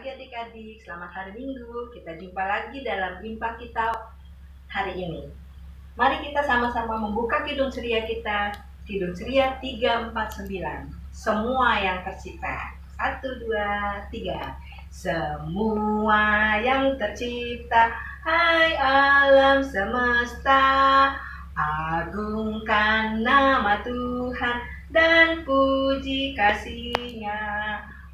pagi adik-adik, selamat hari Minggu. Kita jumpa lagi dalam Impak kita hari ini. Mari kita sama-sama membuka Kidung Ceria kita. Kidung Ceria 349. Semua yang tercipta. 1, 2, 3. Semua yang tercipta, hai alam semesta, agungkan nama Tuhan dan puji kasih-Nya.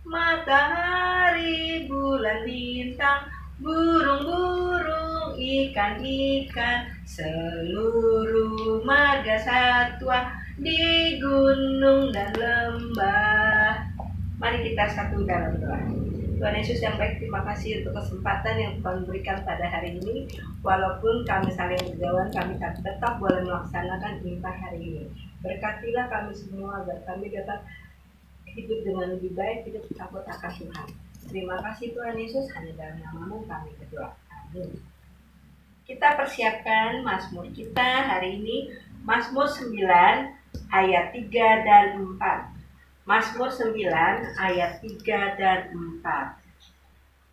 Matahari, bulan, bintang, burung-burung, ikan-ikan, seluruh marga satwa di gunung dan lembah. Mari kita satu dalam doa. Tuhan Yesus yang baik, terima kasih untuk kesempatan yang Tuhan berikan pada hari ini. Walaupun kami saling berjauhan, kami tetap boleh melaksanakan Impak hari ini. Berkatilah kami semua agar kami dapat hidup dengan lebih baik, hidup takut akan Tuhan. Terima kasih Tuhan Yesus, hanya dalam nama-Mu kami berdoa. Amin. Kita persiapkan Mazmur kita hari ini, Mazmur 9 ayat 3 dan 4. Mazmur 9 ayat 3 dan 4.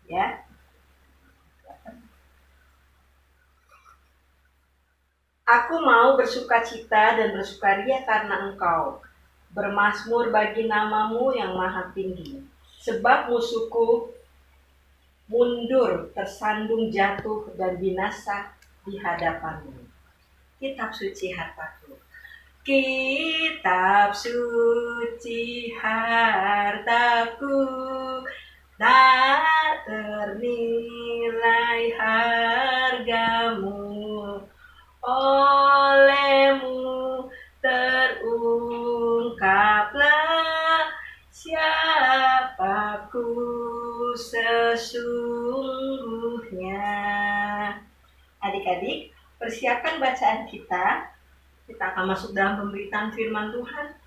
Ya. Aku mau bersukacita dan bersukaria karena Engkau, bermazmur bagi nama-Mu yang maha tinggi. Sebab musuhku mundur, tersandung jatuh dan binasa di hadapan-Mu. Kitab suci hartaku. Kitab suci hartaku, tak ternilai hargamu, oleh-Mu terungkaplah siapaku sesungguhnya. Adik-adik, persiapkan bacaan kita. Kita akan masuk dalam pemberitaan firman Tuhan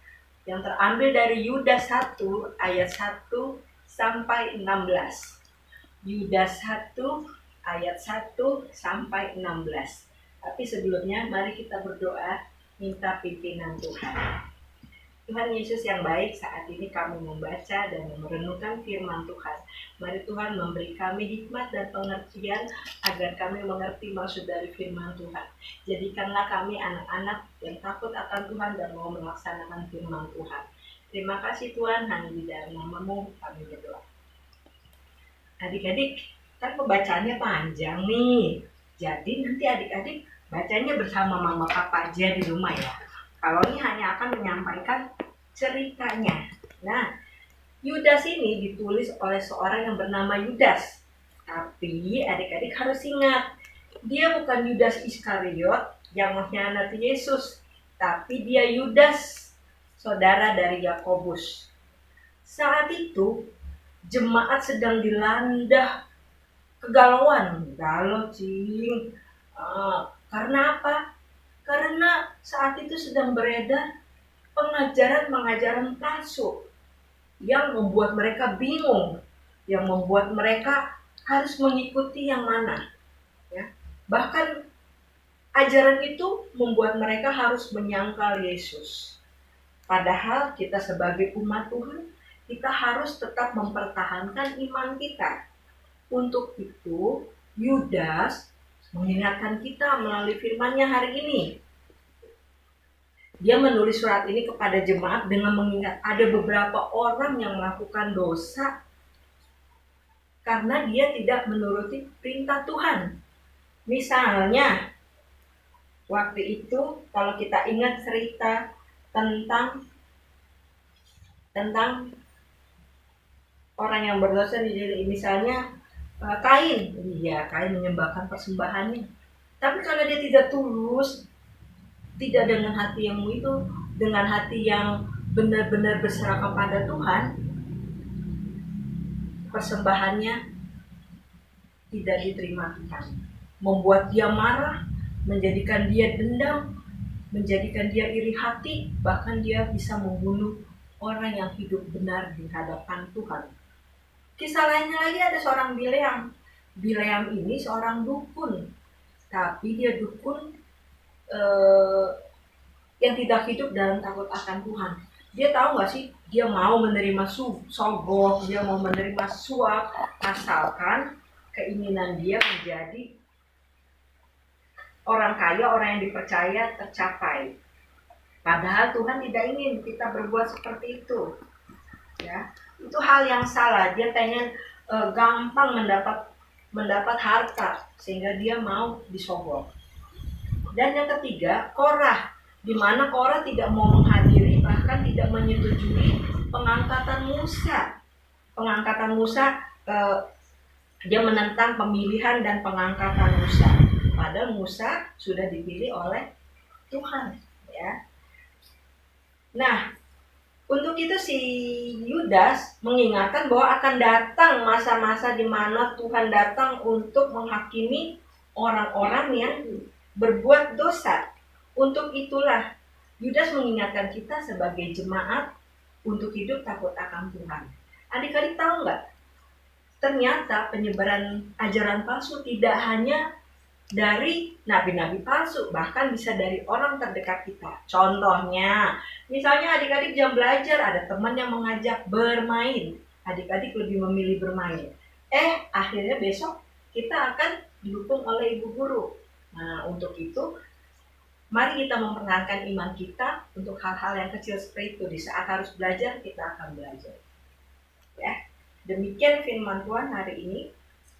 yang terambil dari Yudas 1 ayat 1 sampai 16. Yudas 1 ayat 1 sampai 16. Tapi sebelumnya mari kita berdoa minta pimpinan Tuhan. Tuhan Yesus yang baik, saat ini kami membaca dan merenungkan firman Tuhan. Mari Tuhan memberi kami hikmat dan pengertian agar kami mengerti maksud dari firman Tuhan. Jadikanlah kami anak-anak yang takut akan Tuhan dan mau melaksanakan firman Tuhan. Terima kasih Tuhan, hanya di dalam nama-Mu kami berdoa. Adik-adik, kan pembacaannya panjang nih. Jadi nanti adik-adik bacanya bersama mama papa aja di rumah ya. Kalau ini hanya akan menyampaikan ceritanya. Nah, Yudas ini ditulis oleh seorang yang bernama Yudas. Tapi adik-adik harus ingat, dia bukan Yudas Iskariot yang mengkhianati Yesus, tapi dia Yudas, saudara dari Yakobus. Saat itu, jemaat sedang dilanda kegalauan. Galau, cing. Karena apa? Karena saat itu sedang beredar pengajaran-pengajaran palsu yang membuat mereka bingung, yang membuat mereka harus mengikuti yang mana. Ya. Bahkan ajaran itu membuat mereka harus menyangkal Yesus. Padahal kita sebagai umat Tuhan, kita harus tetap mempertahankan iman kita. Untuk itu, Yudas mengingatkan kita melalui firman-Nya hari ini. Dia menulis surat ini kepada jemaat dengan mengingat ada beberapa orang yang melakukan dosa karena dia tidak menuruti perintah Tuhan. Misalnya, waktu itu kalau kita ingat cerita tentang orang yang berdosa, misalnya Kain. Iya, Kain menyembahkan persembahannya. Tapi kalau dia tidak tulus, tidak dengan hati yang itu, dengan hati yang benar-benar berserah kepada Tuhan, persembahannya tidak diterima Tuhan. Membuat dia marah, menjadikan dia dendam, menjadikan dia iri hati, bahkan dia bisa membunuh orang yang hidup benar di hadapan Tuhan. Kisah lainnya lagi ada seorang Bileam. Bileam ini seorang dukun, tapi dia dukun yang tidak hidup dalam takut akan Tuhan. Dia tahu nggak sih, dia mau menerima sogok, dia mau menerima suap, asalkan keinginan dia menjadi orang kaya, orang yang dipercaya tercapai. Padahal Tuhan tidak ingin kita berbuat seperti itu. Ya, itu hal yang salah. Dia pengen gampang mendapat harta sehingga dia mau disogok. Dan yang ketiga, Korah, di mana Korah tidak mau menghadiri, bahkan tidak menyetujui pengangkatan Musa. Pengangkatan Musa, dia menentang pemilihan dan pengangkatan Musa. Padahal Musa sudah dipilih oleh Tuhan, ya. Nah, untuk itu si Yudas mengingatkan bahwa akan datang masa-masa di mana Tuhan datang untuk menghakimi orang-orang yang berbuat dosa. Untuk itulah Yudas mengingatkan kita sebagai jemaat untuk hidup takut akan Tuhan. Adik-adik tahu nggak? Ternyata penyebaran ajaran palsu tidak hanya dari nabi-nabi palsu, bahkan bisa dari orang terdekat kita. Contohnya, misalnya adik-adik jam belajar ada teman yang mengajak bermain, adik-adik lebih memilih bermain. Akhirnya besok kita akan dihukum oleh ibu guru. Nah, untuk itu mari kita mempertahankan iman kita untuk hal-hal yang kecil seperti itu. Di saat harus belajar, kita akan belajar. Ya, demikian firman Tuhan hari ini,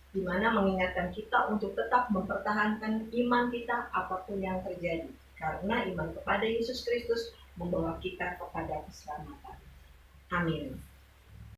di mana mengingatkan kita untuk tetap mempertahankan iman kita apapun yang terjadi. Karena iman kepada Yesus Kristus membawa kita kepada keselamatan. Amin.